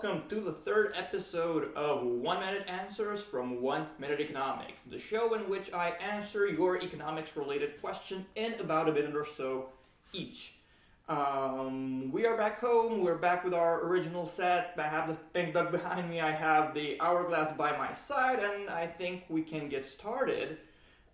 welcome to the third episode of 1 Minute Answers from 1 Minute Economics, the show in which I answer your economics related question in about a minute or so each. We are back home, we're back with our original set. I have the pink duck behind me, I have the hourglass by my side, and I think we can get started.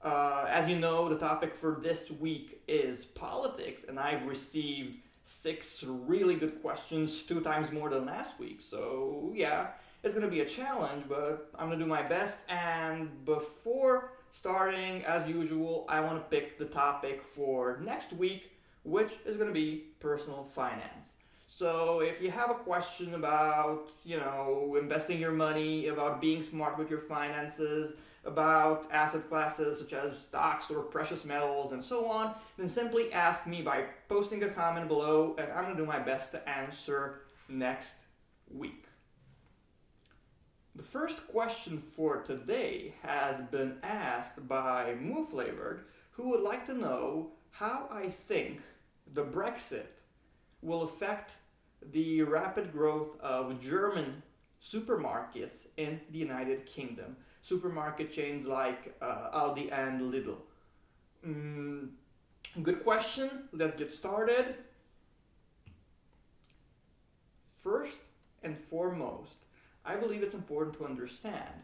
As you know, the topic for this week is politics, and I've received 6 really good questions, 2 times more than last week. So yeah, it's gonna be a challenge, but I'm gonna do my best. And before starting, as usual, I want to pick the topic for next week, which is gonna be personal finance. So if you have a question about, investing your money, about being smart with your finances, about asset classes such as stocks or precious metals and so on, then simply ask me by posting a comment below, and I'm going to do my best to answer next week. The first question for today has been asked by MooFlavoured, who would like to know how I think the Brexit will affect the rapid growth of German supermarkets in the United Kingdom. Supermarket chains like Aldi and Lidl. Good question. Let's get started. First and foremost, I believe it's important to understand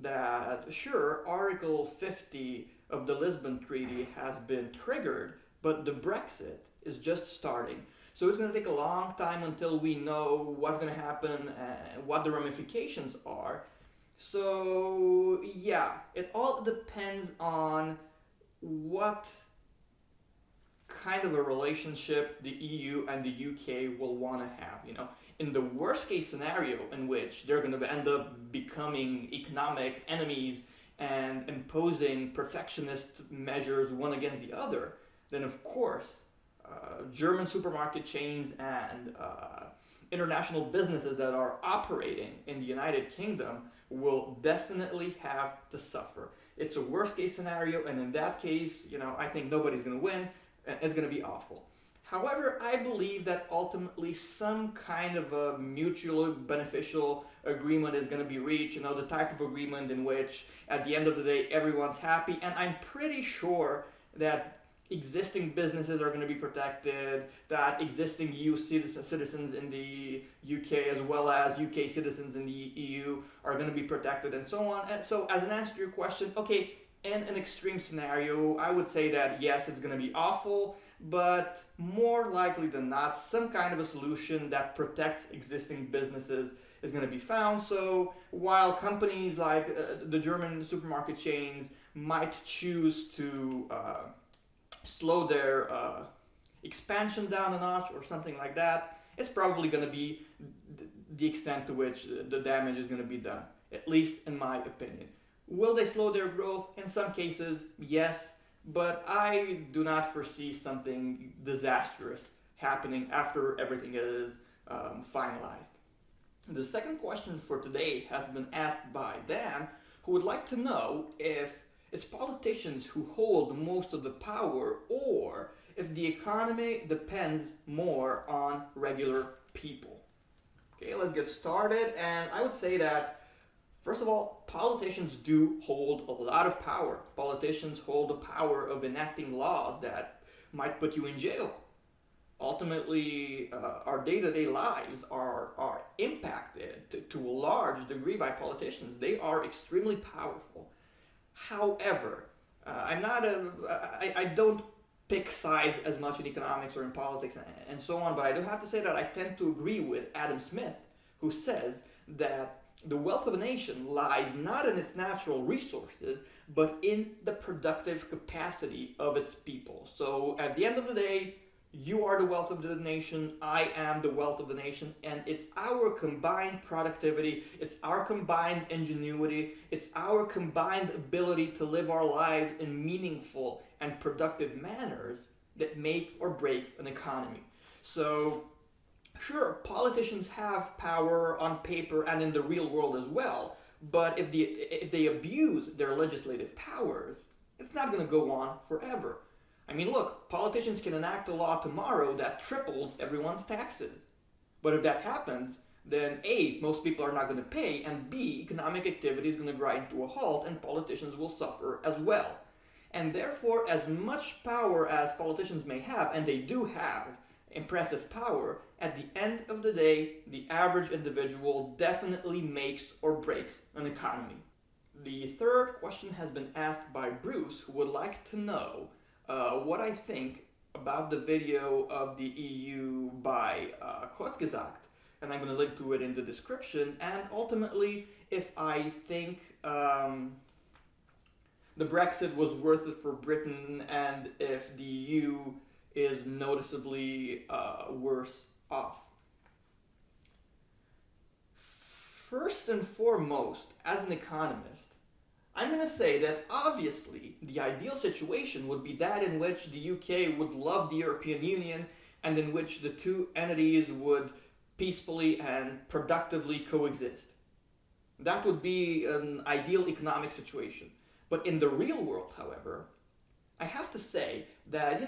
that, sure, Article 50 of the Lisbon Treaty has been triggered, but the Brexit is just starting. So it's going to take a long time until we know what's going to happen and what the ramifications are. So yeah, it all depends on what kind of a relationship the EU and the UK will want to have. In the worst case scenario, in which they're going to end up becoming economic enemies and imposing protectionist measures one against the other, then of course German supermarket chains and international businesses that are operating in the United Kingdom will definitely have to suffer. It's a worst case scenario, and in that case, I think nobody's going to win, and it's going to be awful. However, I believe that ultimately some kind of a mutually beneficial agreement is going to be reached, the type of agreement in which at the end of the day everyone's happy, and I'm pretty sure that existing businesses are going to be protected, that existing EU citizens in the UK as well as UK citizens in the EU are going to be protected and so on. And so as an answer to your question, okay, in an extreme scenario, I would say that yes, it's going to be awful, but more likely than not, some kind of a solution that protects existing businesses is going to be found. So while companies like the German supermarket chains might choose to slow their expansion down a notch or something like that, it's probably going to be the extent to which the damage is going to be done, at least in my opinion. Will they slow their growth? In some cases, yes, but I do not foresee something disastrous happening after everything is finalized. The second question for today has been asked by Dan, who would like to know if it's politicians who hold most of the power, or if the economy depends more on regular people. Okay, let's get started. And I would say that, first of all, politicians do hold a lot of power. Politicians hold the power of enacting laws that might put you in jail. Ultimately, our day-to-day lives are impacted to a large degree by politicians. They are extremely powerful. However, I don't pick sides as much in economics or in politics and so on, but I do have to say that I tend to agree with Adam Smith, who says that the wealth of a nation lies not in its natural resources, but in the productive capacity of its people. So at the end of the day, you are the wealth of the nation, I am the wealth of the nation, and it's our combined productivity, it's our combined ingenuity, it's our combined ability to live our lives in meaningful and productive manners that make or break an economy. So, sure, politicians have power on paper and in the real world as well, but if they abuse their legislative powers, it's not going to go on forever. I mean, look, politicians can enact a law tomorrow that triples everyone's taxes. But if that happens, then A, most people are not going to pay, and B, economic activity is going to grind to a halt and politicians will suffer as well. And therefore, as much power as politicians may have, and they do have impressive power, at the end of the day, the average individual definitely makes or breaks an economy. The third question has been asked by Bruce, who would like to know what I think about the video of the EU by Kurzgesagt, and I'm going to link to it in the description, and ultimately if I think the Brexit was worth it for Britain and if the EU is noticeably worse off. First and foremost, as an economist, I'm going to say that obviously the ideal situation would be that in which the UK would love the European Union and in which the two entities would peacefully and productively coexist. That would be an ideal economic situation. But in the real world, however, I have to say that,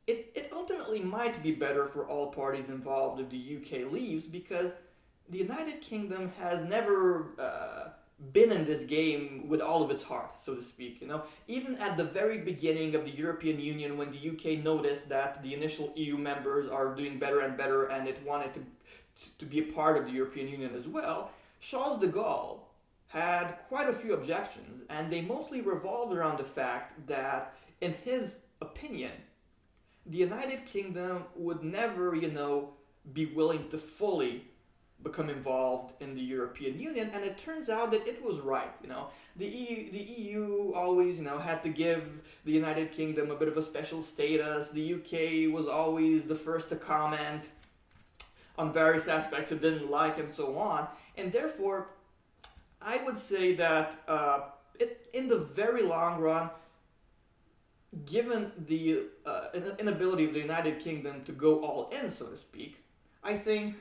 it ultimately might be better for all parties involved if the UK leaves, because the United Kingdom has never been in this game with all of its heart, so to speak. Even at the very beginning of the European Union, when the UK noticed that the initial EU members are doing better and better and it wanted to be a part of the European Union as well, Charles de Gaulle had quite a few objections, and they mostly revolved around the fact that, in his opinion, the United Kingdom would never, be willing to fully become involved in the European Union, and it turns out that it was right. The EU always, had to give the United Kingdom a bit of a special status. The UK was always the first to comment on various aspects it didn't like, and so on, and therefore, I would say that in the very long run, given the inability of the United Kingdom to go all in, so to speak, I think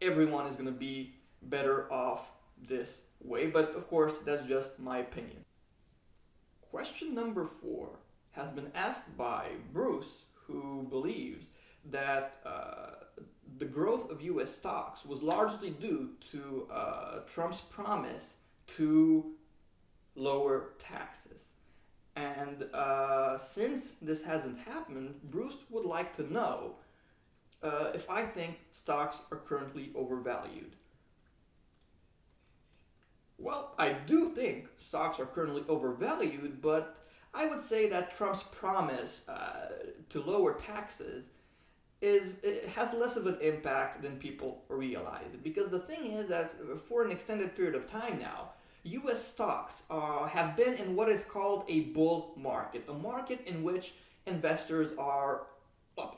everyone is going to be better off this way. But of course, that's just my opinion. Question number 4 has been asked by Bruce, who believes that the growth of US stocks was largely due to Trump's promise to lower taxes. And since this hasn't happened, Bruce would like to know if I think stocks are currently overvalued. Well, I do think stocks are currently overvalued, but I would say that Trump's promise to lower taxes it has less of an impact than people realize. Because the thing is that for an extended period of time now, US stocks have been in what is called a bull market, a market in which investors are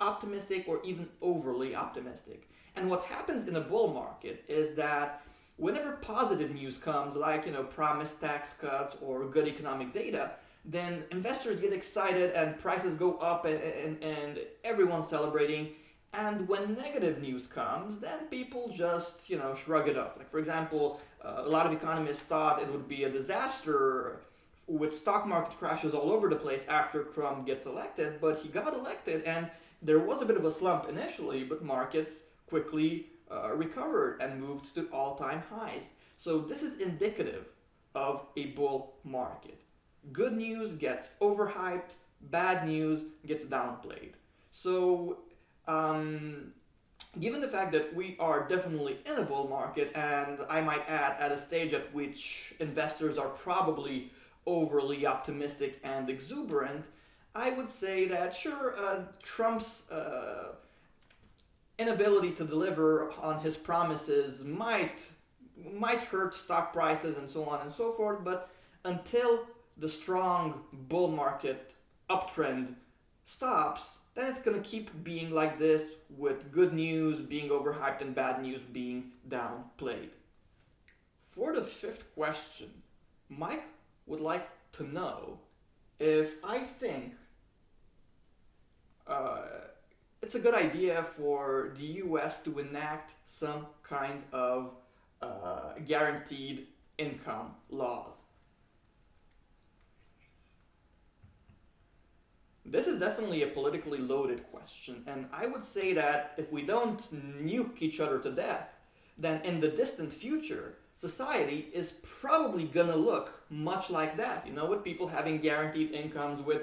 optimistic or even overly optimistic. And what happens in a bull market is that whenever positive news comes, like promised tax cuts or good economic data, then investors get excited and prices go up and everyone's celebrating. And when negative news comes, then people just shrug it off. Like, for example, a lot of economists thought it would be a disaster with stock market crashes all over the place after Trump gets elected, but he got elected and there was a bit of a slump initially, but markets quickly recovered and moved to all-time highs. So this is indicative of a bull market. Good news gets overhyped, bad news gets downplayed. So given the fact that we are definitely in a bull market, and I might add at a stage at which investors are probably overly optimistic and exuberant, I would say that sure, Trump's inability to deliver on his promises might hurt stock prices and so on and so forth, but until the strong bull market uptrend stops, then it's going to keep being like this, with good news being overhyped and bad news being downplayed. For the 5th question, Mike would like to know if I think it's a good idea for the US to enact some kind of guaranteed income laws. This is definitely a politically loaded question, and I would say that if we don't nuke each other to death, then in the distant future, society is probably gonna look much like that, with people having guaranteed incomes, with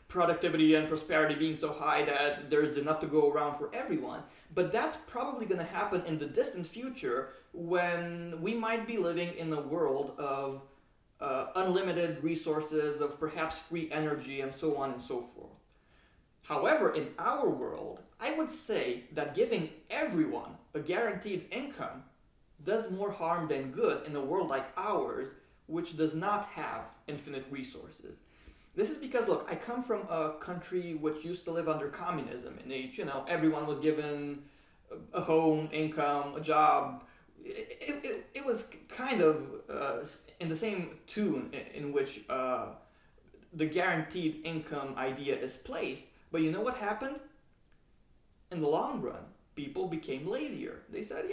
productivity and prosperity being so high that there's enough to go around for everyone. But that's probably going to happen in the distant future when we might be living in a world of unlimited resources, of perhaps free energy, and so on and so forth. However, in our world, I would say that giving everyone a guaranteed income does more harm than good in a world like ours, which does not have infinite resources. This is because, look, I come from a country which used to live under communism, in which, everyone was given a home, income, a job. It was kind of in the same tune in which the guaranteed income idea is placed. But you know what happened? In the long run, people became lazier. They said,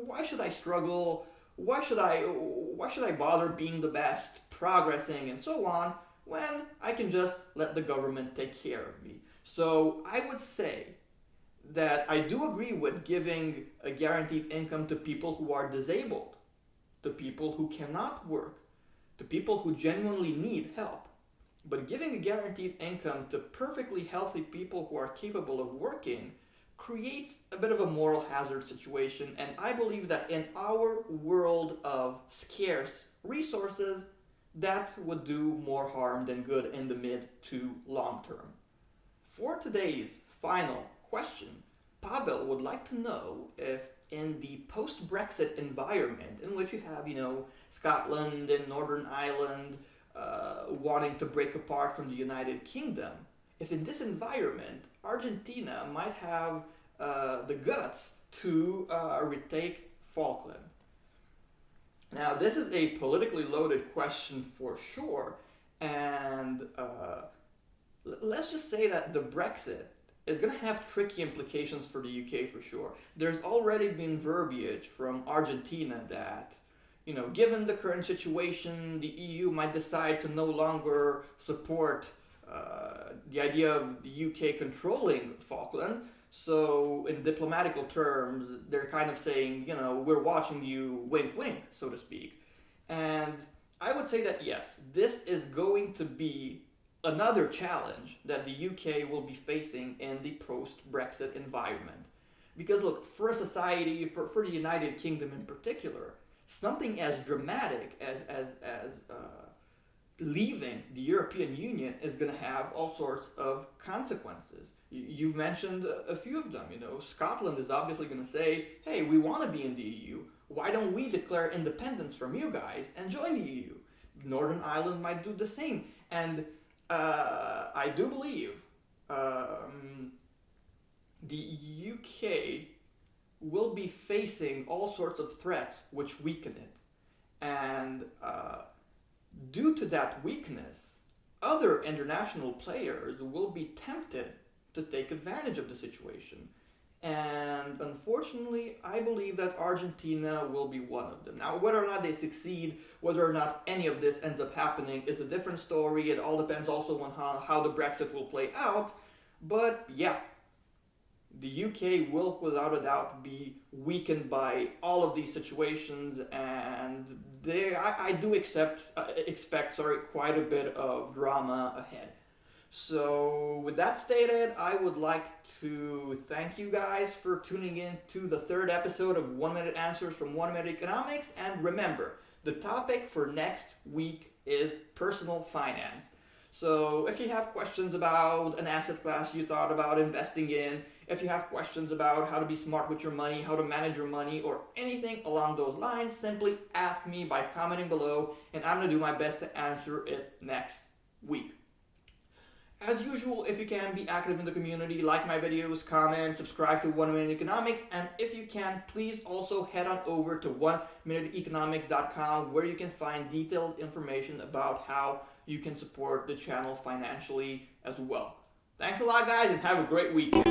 why should I struggle? Why should I bother being the best, progressing, and so on, when I can just let the government take care of me? So I would say that I do agree with giving a guaranteed income to people who are disabled, to people who cannot work, to people who genuinely need help. But giving a guaranteed income to perfectly healthy people who are capable of working creates a bit of a moral hazard situation, and I believe that in our world of scarce resources, that would do more harm than good in the mid to long term. For today's final question, Pavel would like to know if in the post-Brexit environment, in which you have, Scotland and Northern Ireland wanting to break apart from the United Kingdom, if in this environment, Argentina might have the guts to retake Falkland. Now, this is a politically loaded question for sure, and let's just say that the Brexit is going to have tricky implications for the UK for sure. There's already been verbiage from Argentina that, given the current situation, the EU might decide to no longer support the idea of the UK controlling Falkland. So in diplomatical terms, they're kind of saying, we're watching you, wink, wink, so to speak. And I would say that yes, this is going to be another challenge that the UK will be facing in the post-Brexit environment. Because look, for a society, for the United Kingdom in particular, something as dramatic as leaving the European Union is going to have all sorts of consequences. You've mentioned a few of them. Scotland is obviously going to say, hey, we want to be in the EU. Why don't we declare independence from you guys and join the EU? Northern Ireland might do the same. And I do believe the UK will be facing all sorts of threats which weaken it. And due to that weakness, other international players will be tempted to take advantage of the situation. And unfortunately, I believe that Argentina will be one of them. Now, whether or not they succeed, whether or not any of this ends up happening is a different story. It all depends also on how the Brexit will play out. But yeah, the UK will without a doubt be weakened by all of these situations, and I do expect quite a bit of drama ahead. So with that stated, I would like to thank you guys for tuning in to the third episode of 1 Minute Answers from 1 Minute Economics. And remember, the topic for next week is personal finance. So if you have questions about an asset class you thought about investing in, if you have questions about how to be smart with your money, how to manage your money, or anything along those lines, simply ask me by commenting below, and I'm going to do my best to answer it next week. As usual, if you can, be active in the community, like my videos, comment, subscribe to 1 Minute Economics, and if you can, please also head on over to 1minuteeconomics.com, where you can find detailed information about how you can support the channel financially as well. Thanks a lot, guys, and have a great weekend.